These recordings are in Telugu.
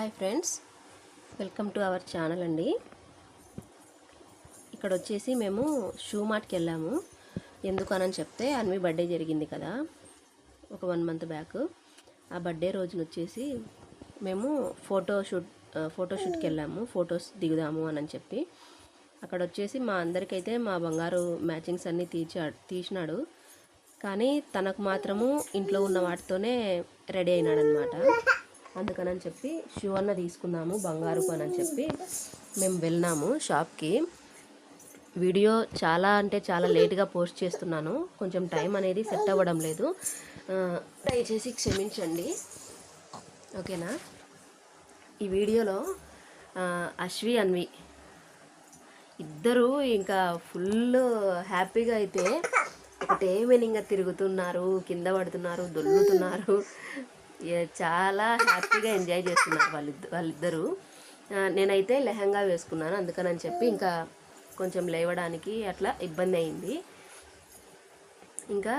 Hi friends, welcome to our channel అండి. ఇక్కడ వచ్చేసి మేము షూ మార్ట్కి వెళ్ళాము. ఎందుకనని చెప్తే అన్వి బర్త్డే జరిగింది కదా ఒక 1 మంత్ బ్యాక్. ఆ బర్త్డే రోజున వచ్చేసి మేము ఫోటోషూట్కి వెళ్ళాము. ఫొటోస్ దిగుదాము అని చెప్పి అక్కడ వచ్చేసి మా అందరికైతే మా బంగారు మ్యాచింగ్స్ అన్నీ తీసినాడు. కానీ తనకు మాత్రము ఇంట్లో ఉన్న వాటితోనే రెడీ అయినాడు అనమాట. అందుకని చెప్పి షూ అన్న తీసుకుందాము బంగారు అని చెప్పి మేము వెళ్ళినాము షాప్కి. వీడియో చాలా లేట్గా పోస్ట్ చేస్తున్నాను, కొంచెం టైం అనేది సెట్ అవ్వడం లేదు, దయచేసి క్షమించండి, ఓకేనా. ఈ వీడియోలో అశ్వి అన్వి ఇద్దరు ఇంకా ఫుల్ హ్యాపీగా అయితే ఒకటే వినింగా తిరుగుతున్నారు, కింద పడుతున్నారు, దొల్లుతున్నారు, చాలా హ్యాపీగా ఎంజాయ్ చేస్తున్నారు వాళ్ళిద్దరూ. నేనైతే లెహంగా వేసుకున్నాను, అందుకని చెప్పి ఇంకా కొంచెం లేవడానికి అట్లా ఇబ్బంది అయింది. ఇంకా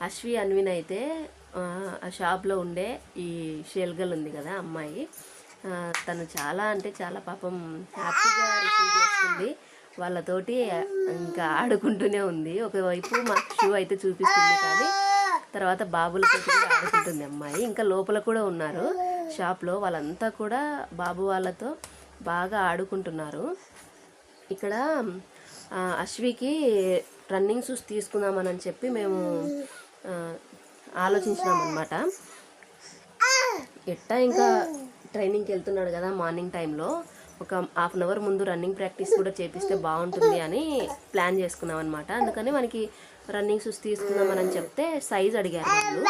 అశ్వి అన్విన్ అయితే ఆ షాప్లో ఉండే ఈ షేల్గల్ ఉంది కదా అమ్మాయి, తను చాలా పాపం హ్యాపీగా రిసీవ్ చేసుకుంది. వాళ్ళతోటి ఇంకా ఆడుకుంటూనే ఉంది. ఒకవైపు మాకు షూ అయితే చూపిస్తుంది, కానీ తర్వాత బాబులతో కూడా ఆడుకుంటుంది అమ్మాయి. ఇంకా లోపల కూడా ఉన్నారు షాప్లో, వాళ్ళంతా కూడా బాబు వాళ్ళతో బాగా ఆడుకుంటున్నారు. ఇక్కడ అశ్వికి రన్నింగ్ షూస్ తీసుకుందామని చెప్పి మేము ఆలోచించినాం అనమాట. ఎట్టా ఇంకా ట్రైనింగ్కి వెళ్తున్నాడు కదా మార్నింగ్ టైంలో, ఒక ½ అన్ అవర్ ముందు రన్నింగ్ ప్రాక్టీస్ కూడా చేపిస్తే బాగుంటుంది అని ప్లాన్ చేసుకున్నాం అనమాట. అందుకని మనకి రన్నింగ్ షూస్ తీసుకుందామని చెప్తే సైజ్ అడిగారు వాళ్ళు.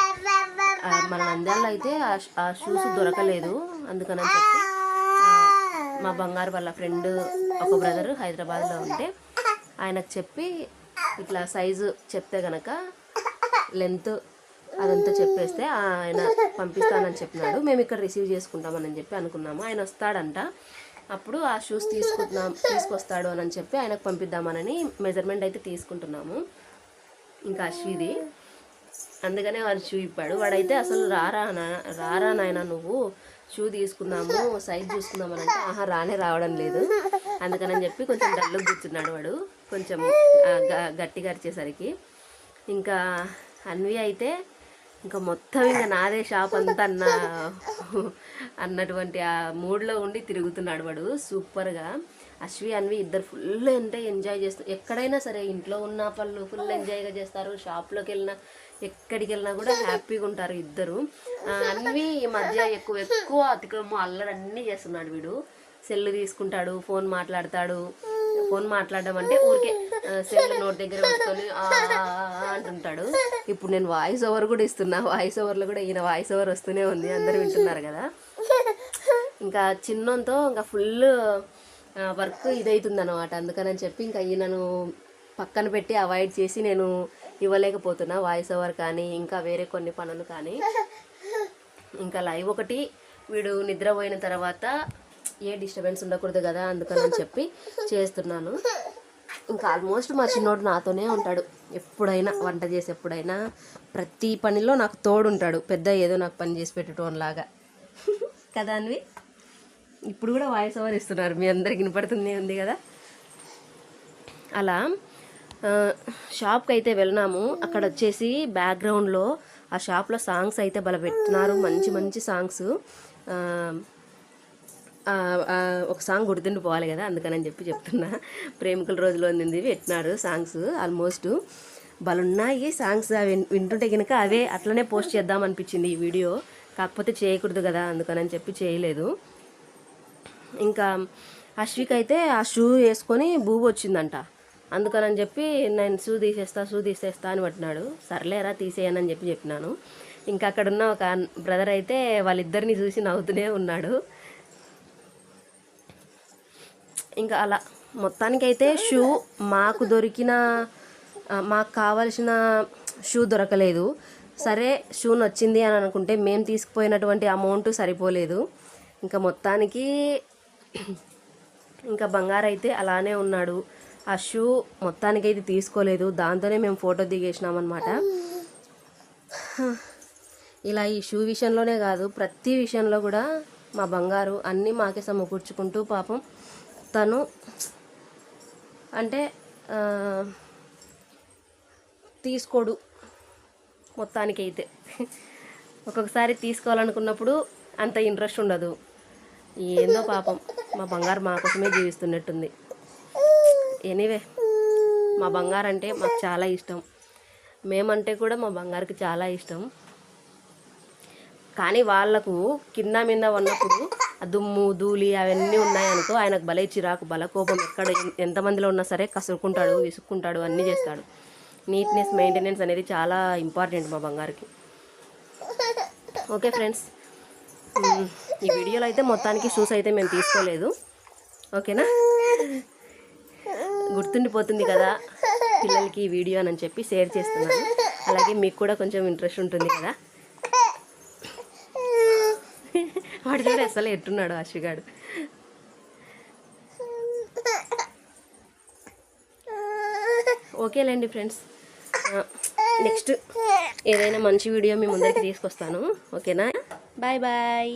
మన నంద్యాలలో అయితే ఆ షూస్ దొరకలేదు. అందుకని చెప్పి మా బంగారు వాళ్ళ ఫ్రెండ్ ఒక బ్రదర్ హైదరాబాద్లో ఉంటే ఆయనకు చెప్పి ఇట్లా సైజు చెప్తే గనక లెంత్ అదంతా చెప్పేస్తే ఆయన పంపిస్తానని చెప్పినాడు. మేము ఇక్కడ రిసీవ్ చేసుకుంటామని చెప్పి అనుకున్నాము. ఆయన వస్తాడంట, అప్పుడు ఆ షూస్ తీసుకొస్తాడు అని చెప్పి ఆయనకు పంపిద్దామని మెజర్మెంట్ అయితే తీసుకుంటున్నాము. ఇంకా అశ్విది అందుకనే వాడు షూ ఇప్పాడు. వాడైతే అసలు రారా నాయన నువ్వు షూ తీసుకుందాము సైజ్ చూసుకుందామని అంటే రావడం లేదు. అందుకని చెప్పి కొంచెం డల్లు కూర్చున్నాడు వాడు, కొంచెం గట్టిగా అరిచేసరికి. ఇంకా అన్వి అయితే ఇంకా మొత్తం ఇంకా నాదే షాప్ అంతా అన్నటువంటి ఆ మూడ్లో ఉండి తిరుగుతున్నాడు వాడు సూపర్గా. అశ్వి అన్వి ఇద్దరు ఫుల్ ఎంజాయ్ చేస్తారు. ఎక్కడైనా సరే ఇంట్లో ఉన్న వాళ్ళు ఫుల్ ఎంజాయ్గా చేస్తారు, షాప్లోకి వెళ్ళినా ఎక్కడికి వెళ్ళినా కూడా హ్యాపీగా ఉంటారు ఇద్దరు. అన్వి ఈ మధ్య ఎక్కువ అతిక్రమం అల్లరి అన్నీ చేస్తున్నాడు వీడు. సెల్ తీసుకుంటాడు, ఫోన్ మాట్లాడతాడు. ఫోన్ మాట్లాడడం అంటే ఊరికే సెల్ నోట్ దగ్గర పెట్టుకొని అంటుంటాడు. ఇప్పుడు నేను వాయిస్ ఓవర్ కూడా ఇస్తున్నా, వాయిస్ ఓవర్లో కూడా ఈయన వాయిస్ ఓవర్ వస్తూనే ఉంది, అందరూ వింటున్నారు కదా. ఇంకా చిన్నంతో ఇంకా ఫుల్ వర్క్ ఇదవుతుంది అనమాట. అందుకని చెప్పి ఇంకా ఈయనను పక్కన పెట్టి అవాయిడ్ చేసి నేను ఇవ్వలేకపోతున్నా వాయిస్ ఓవర్ కానీ ఇంకా వేరే కొన్ని పనులు కానీ. ఇంకా లైవ్ ఒకటి వీడు నిద్రపోయిన తర్వాత ఏ డిస్టర్బెన్స్ ఉండకూడదు కదా, అందుకని చెప్పి చేస్తున్నాను. ఇంకా ఆల్మోస్ట్ మా చిన్నోడు నాతోనే ఉంటాడు, ఎప్పుడైనా వంట చేసి ఎప్పుడైనా ప్రతి పనిలో నాకు తోడుంటాడు. పెద్ద ఏదో నాకు పని చేసి పెట్టేటోన్లాగా కదా అన్వి. ఇప్పుడు కూడా వాయిస్ ఓవర్ ఇస్తున్నారు, మీ అందరికి వినపడుతుంది ఉంది కదా. అలా షాప్కి అయితే వెళ్ళినాము. అక్కడ వచ్చేసి బ్యాక్గ్రౌండ్లో ఆ షాప్లో సాంగ్స్ అయితే పెట్టినారు, మంచి సాంగ్స్. ఒక సాంగ్ గుర్తుండిపోవాలి కదా, అందుకని చెప్పి చెప్తున్నా. ప్రేమికుల రోజులో ఉంది పెట్టినారు సాంగ్స్, ఆల్మోస్ట్ బలున్నాయి సాంగ్స్. వింటుంటే కనుక అవే అట్లనే పోస్ట్ చేద్దాం అనిపించింది ఈ వీడియో, కాకపోతే చేయకూడదు కదా అందుకని చెప్పి చేయలేదు. ఇంకా అశ్విక్ అయితే ఆ షూ వేసుకొని బూబు వచ్చిందంట, అందుకని చెప్పి నేను షూ తీసేస్తా అని పట్టినాడు. సర్లేరా తీసేయనని చెప్పినాను. ఇంకా అక్కడున్న ఒక బ్రదర్ అయితే వాళ్ళిద్దరిని చూసి నవ్వుతూనే ఉన్నాడు. ఇంకా అలా మొత్తానికైతే షూ మాకు కావాల్సిన షూ దొరకలేదు. సరే షూ నచ్చింది అని అనుకుంటే మేము తీసుకుపోయినటువంటి అమౌంట్ సరిపోలేదు. ఇంకా మొత్తానికి ఇంకా బంగారు అయితే అలానే ఉన్నాడు. ఆ షూ మొత్తానికైతే తీసుకోలేదు, దాంతోనే మేము ఫోటో దిగేసినామన్నమాట. ఇలా ఈ షూ విషయంలోనే కాదు, ప్రతి విషయంలో కూడా మా బంగారు అన్నీ మాకే సమకూర్చుకుంటూ పాపం తను అంటే తీసుకోడు మొత్తానికైతే. ఒక్కొక్కసారి తీసుకోవాలనుకున్నప్పుడు అంత ఇంట్రెస్ట్ ఉండదు. ఏందో పాపం మా బంగారు మా కోసమే జీవిస్తున్నట్టుంది. ఎనీవే మా బంగారు అంటే మాకు చాలా ఇష్టం, మేమంటే కూడా మా బంగారుకి చాలా ఇష్టం. కానీ వాళ్ళకు కింద మీద ఉన్నప్పుడు ఆ దుమ్ము ధూళి అవన్నీ ఉన్నాయనుకో ఆయనకు భలే చిరాకు, బల కోపం. ఎక్కడ ఎంతమందిలో ఉన్నా సరే కసురుకుంటాడు, విసుక్కుంటాడు, అన్నీ చేస్తాడు. నీట్నెస్ మెయింటెనెన్స్ అనేది చాలా ఇంపార్టెంట్ మా బంగారుకి. ఓకే ఫ్రెండ్స్, ఈ వీడియోలో అయితే మొత్తానికి షూస్ అయితే మేము తీసుకోలేదు. ఓకేనా, గుర్తుండిపోతుంది కదా పిల్లలకి ఈ వీడియో అని చెప్పి షేర్ చేస్తున్నాను. అలాగే మీకు కూడా కొంచెం ఇంట్రెస్ట్ ఉంటుంది కదా. వాడు చూడ అసలు ఎట్టున్నాడు అశ్విగాడు. ఓకేలేండి ఫ్రెండ్స్, నెక్స్ట్ ఏదైనా మంచి వీడియో మీ ముందరికి తీసుకొస్తాను. ఓకేనా, బాయ్ బాయ్.